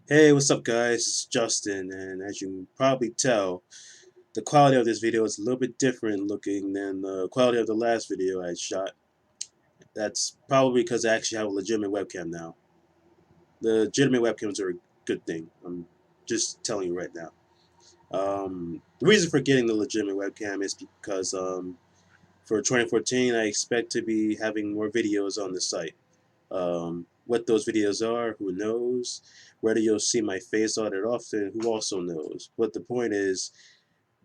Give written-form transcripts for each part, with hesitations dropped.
Hey, what's up guys? It's Justin, and as you can probably tell, the quality of this video is a little bit different looking than the quality of the last video I shot. That's probably because I actually have a legitimate webcam now. The legitimate webcams are a good thing. I'm just telling you right now. The reason for getting the legitimate webcam is because for 2014 I expect to be having more videos on the site. What those videos are, who knows? Whether you'll see my face all that often, who also knows? But the point is,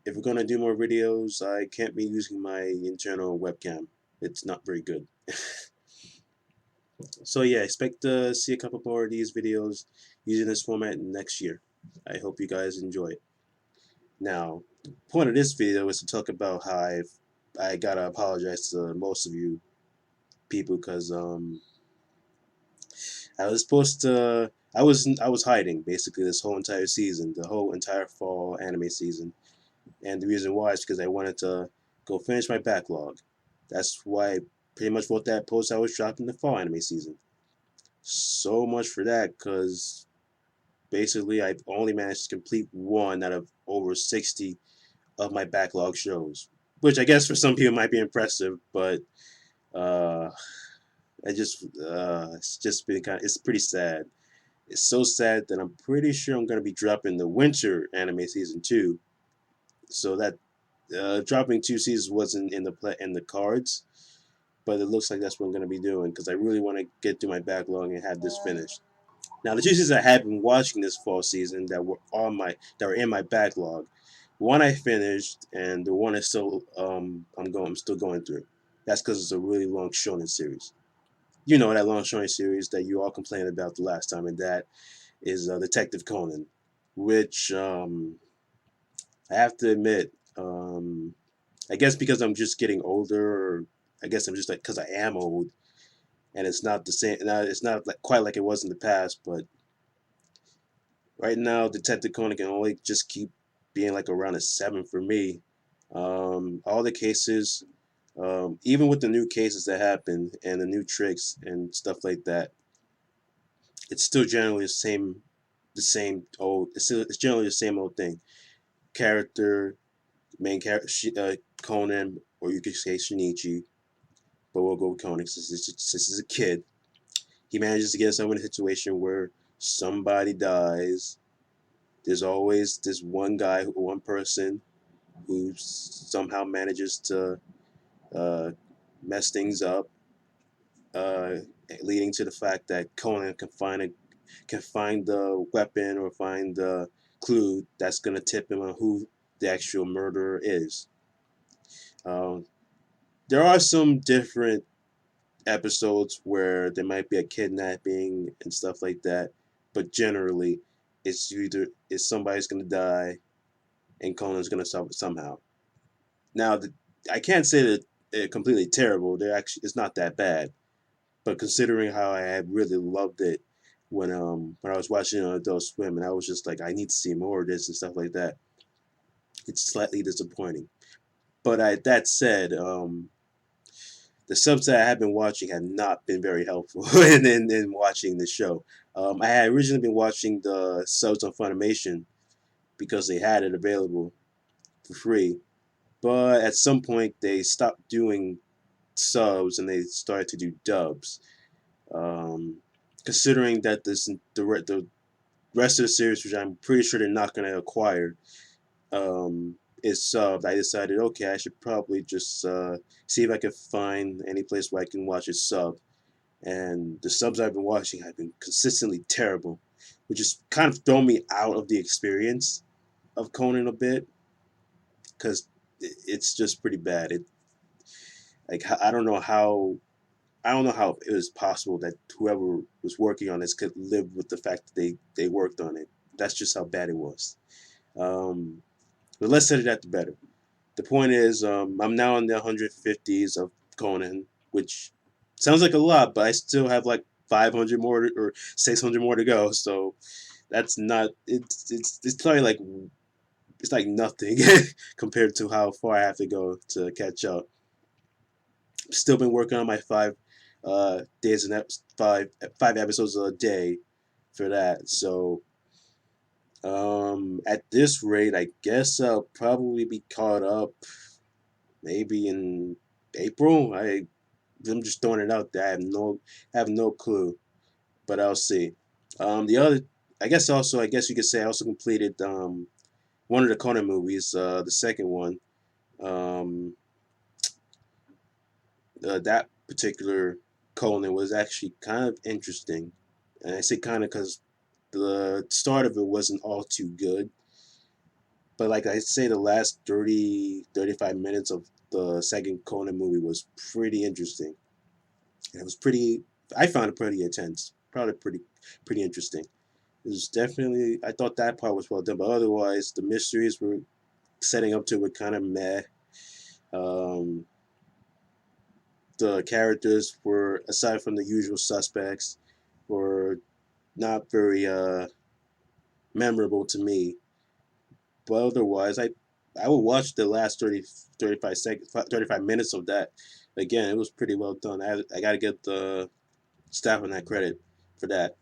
if we're gonna do more videos, I can't be using my internal webcam. It's not very good. So yeah, expect to see a couple more of these videos using this format next year. I hope you guys enjoy it. Now, the point of this video is to talk about how I gotta apologize to most of you people because I was supposed to. I was hiding basically this whole entire season, the whole entire fall anime season, and the reason why is because I wanted to go finish my backlog. That's why I pretty much wrote that post I was dropping the fall anime season. So much for that, because basically I've only managed to complete one out of over 60 of my backlog shows, which I guess for some people might be impressive, but uh, it's just been it's pretty sad. It's so sad that I'm pretty sure I'm gonna be dropping the winter anime season 2. So that dropping 2 seasons wasn't in the cards, but it looks like that's what I'm gonna be doing because I really want to get through my backlog and have this finished. Now the 2 seasons I had been watching this fall season that were in my backlog, one I finished and the one is still I'm still going through. That's because it's a really long shonen series. You know that long shonen series that you all complained about the last time, and that is Detective Conan, which I have to admit, I guess because I'm just getting older, or I guess I'm just like because I am old, and it's not the same. It's not like quite like it was in the past. But right now, Detective Conan can only just keep being like around a 7 for me. All the cases, even with the new cases that happen and the new tricks and stuff like that, it's still generally the same old. It's generally the same old thing. Character, main character, Conan, or you could say Shinichi, but we'll go with Conan since he's a kid. He manages to get himself in a situation where somebody dies. There's always this one guy, one person who somehow manages to uh, mess things up, uh, leading to the fact that Conan can find the weapon or find the clue that's gonna tip him on who the actual murderer is. Um, there are some different episodes where there might be a kidnapping and stuff like that, but generally, it's somebody's gonna die and Conan's gonna solve it somehow. Now, I can't say that they're completely terrible. They're actually it's not that bad, but considering how I had really loved it when I was watching on Adult Swim, and I was just like, I need to see more of this and stuff like that. It's slightly disappointing. But that said, the subs that I have been watching have not been very helpful in watching the show. I had originally been watching the subs on Funimation because they had it available for free, but at some point they stopped doing subs and they started to do dubs. Um, Considering that the rest of the series, which I'm pretty sure they're not going to acquire, is subbed, I decided, okay, I should probably just see if I could find any place where I can watch it sub. And the subs I've been watching have been consistently terrible, which has kind of thrown me out of the experience of Conan a bit because it's just pretty bad. It like I don't know how it was possible that whoever was working on this could live with the fact that they worked on it. That's just how bad it was. Um, the less said it, the better. The point is, I'm now in the 150s of Conan, which sounds like a lot, but I still have like 500 more or 600 more to go. So that's not it's probably like it's like nothing compared to how far I have to go to catch up. Still been working on my days and five episodes a day for that. So At this rate, I guess I'll probably be caught up maybe in April. I'm just throwing it out there. I have no clue, but I'll see. The other, I guess you could say I also completed one of the Conan movies, the second one. Um, that particular Conan was actually kind of interesting, and I say kind of because the start of it wasn't all too good. But like I say, the last 30, 35 minutes of the second Conan movie was pretty interesting. And it was pretty. I found it pretty intense. Probably pretty interesting. It was definitely. I thought that part was well done, but otherwise, the mysteries were setting up to it were kind of meh. Um, the characters were, aside from the usual suspects, were not very memorable to me. But otherwise, I would watch the last 35 minutes of that. Again, it was pretty well done. I got to get the staff on that credit for that.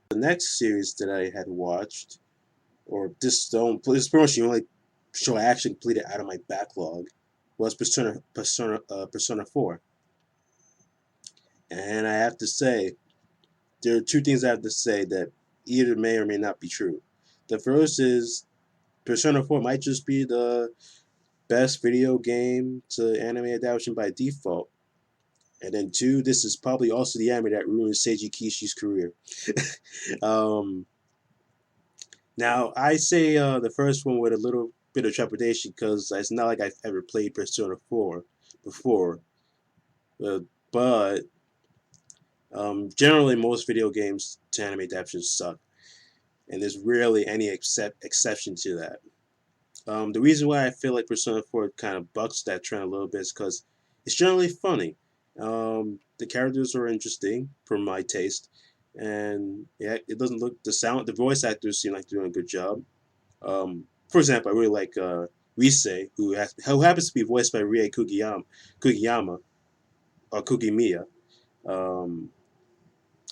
The next series that I had watched, or this pretty much the only show I actually completed out of my backlog, was Persona 4. And I have to say, there are two things I have to say that either may or may not be true. The first is Persona 4 might just be the best video game to anime adaptation by default. And then two, this is probably also the anime that ruined Seiji Kishi's career. um, Now I say the first one with a little bit of trepidation because it's not like I've ever played Persona 4 before. Uh, but generally, most video games to anime adaptations suck, and there's rarely any exception to that. The reason why I feel like Persona 4 kind of bucks that trend a little bit is because it's generally funny. The characters are interesting for my taste, and yeah, it doesn't look the voice actors seem like doing a good job. For example, I really like Rise, who happens to be voiced by Rie Kugiyama or Kugimiya. Um,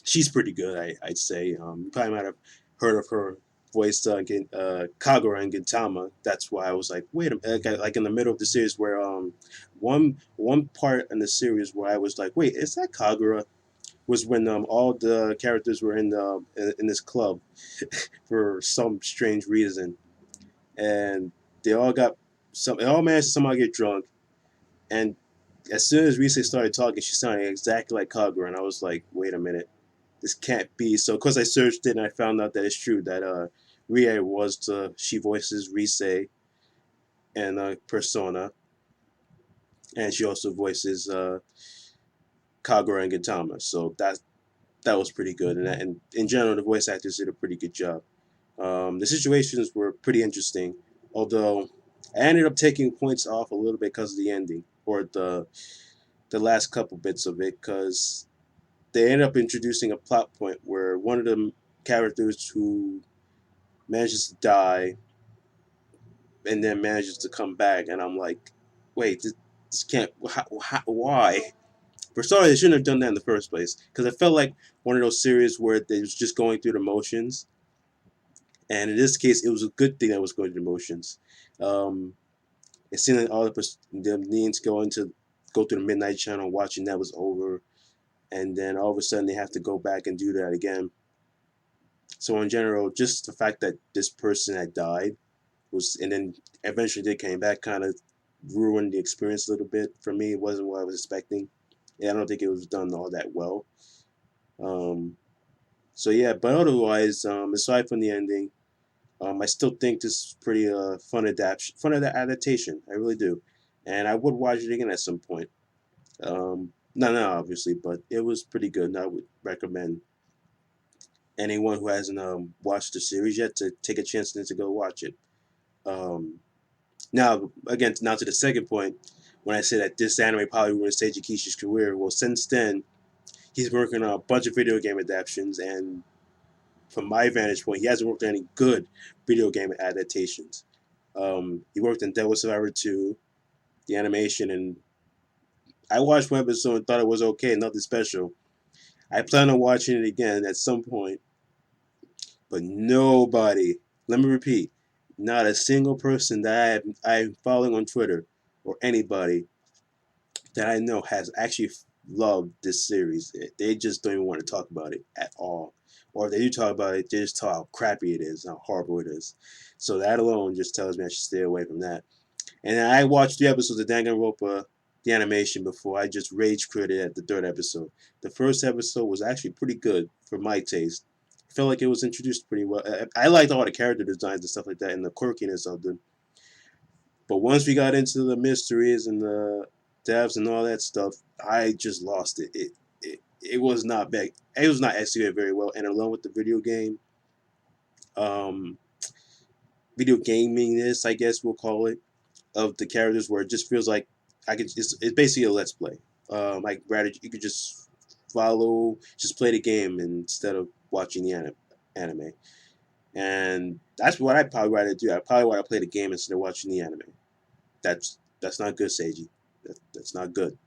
she's pretty good, I'd say. You probably might have heard of her voice Kagura and Gintama. That's why I was like, wait a minute, like in the middle of the series where one part in the series where I was like, wait, is that Kagura? Was when all the characters were in this club for some strange reason, and they all got they all managed to somehow get drunk, and as soon as Rise started talking, she sounded exactly like Kagura, and I was like, wait a minute, this can't be. So, of course, I searched it and I found out that it's true that Rie she voices Rise and Persona, and she also voices Kagura and Gintama. So that was pretty good, and in general, the voice actors did a pretty good job. The situations were pretty interesting, although I ended up taking points off a little bit because of the ending or the last couple bits of it, because they ended up introducing a plot point where one of the characters who manages to die and then manages to come back, and I'm like, wait, this can't. Why? For starters, they shouldn't have done that in the first place because it felt like one of those series where they was just going through the motions, and in this case, it was a good thing that was going through the motions. Um, it seemed like all them needing to go through the midnight channel, watching that was over, and then all of a sudden they have to go back and do that again. So in general, just the fact that this person had died and then eventually they came back, kind of ruined the experience a little bit for me. It wasn't what I was expecting. Yeah, I don't think it was done all that well. Um, so yeah, but otherwise, aside from the ending, I still think this is pretty fun adaptation. I really do, and I would watch it again at some point. Not obviously, but it was pretty good, and I would recommend anyone who hasn't watched the series yet to take a chance to go watch it. Um, now to the second point, when I say that this anime probably ruined Seiji Kishi's career, well, since then he's working on a bunch of video game adaptations, and from my vantage point, he hasn't worked on any good video game adaptations. He worked on Devil Survivor 2, the animation, and I watched one episode and thought it was okay, nothing special. I plan on watching it again at some point, but nobody, Let me repeat, not a single person that I'm following on Twitter or anybody that I know has actually loved this series. They just don't even want to talk about it at all. Or if they do talk about it, they just talk how crappy it is, how horrible it is. So that alone just tells me I should stay away from that. And I watched 3 episodes of Danganronpa, the animation, before I just rage quitted at the third episode. The first episode was actually pretty good for my taste. I felt like it was introduced pretty well. I liked all the character designs and stuff like that, and the quirkiness of them. But once we got into the mysteries and the devs and all that stuff, I just lost it. It was not bad. It was not executed very well, and along with the um, video gamingness, I guess we'll call it, of the characters, where it just feels like I could. It's basically a let's play. Like rather you could just just play the game instead of watching the anime. And that's what I'd probably rather do. I probably want to play the game instead of watching the anime. That's not good, Seiji. That's not good.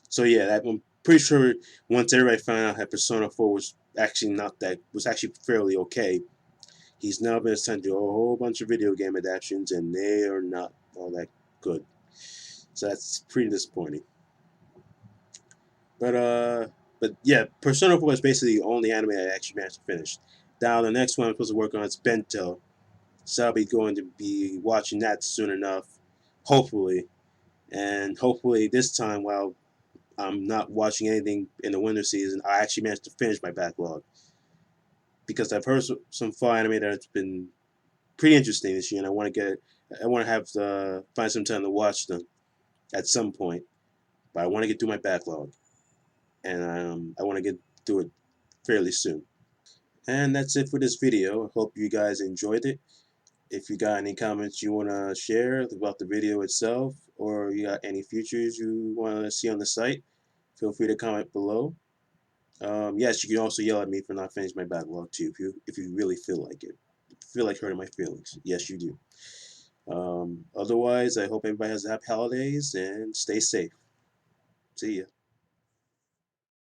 So yeah, I'm pretty sure once everybody found out that Persona 4 was actually fairly okay, he's now been assigned to a whole bunch of video game adaptations, and they are not all that good. So that's pretty disappointing. But yeah, Persona 4 is basically the only anime I actually managed to finish. Now the next one I'm supposed to work on is Bento, so I'll be going to be watching that soon enough, hopefully, and hopefully this time while I'm not watching anything in the winter season, I actually managed to finish my backlog, because I've heard some fall anime that's been pretty interesting this year, and I want to have find some time to watch them at some point. But I want to get through my backlog, and I want to get through it fairly soon. And that's it for this video. I hope you guys enjoyed it. If you got any comments you want to share about the video itself, or you got any features you want to see on the site, feel free to comment below. Yes, you can also yell at me for not finishing my backlog too, if you really feel like it. Feel like hurting my feelings. Yes, you do. Otherwise, I hope everybody has happy holidays and stay safe. See ya.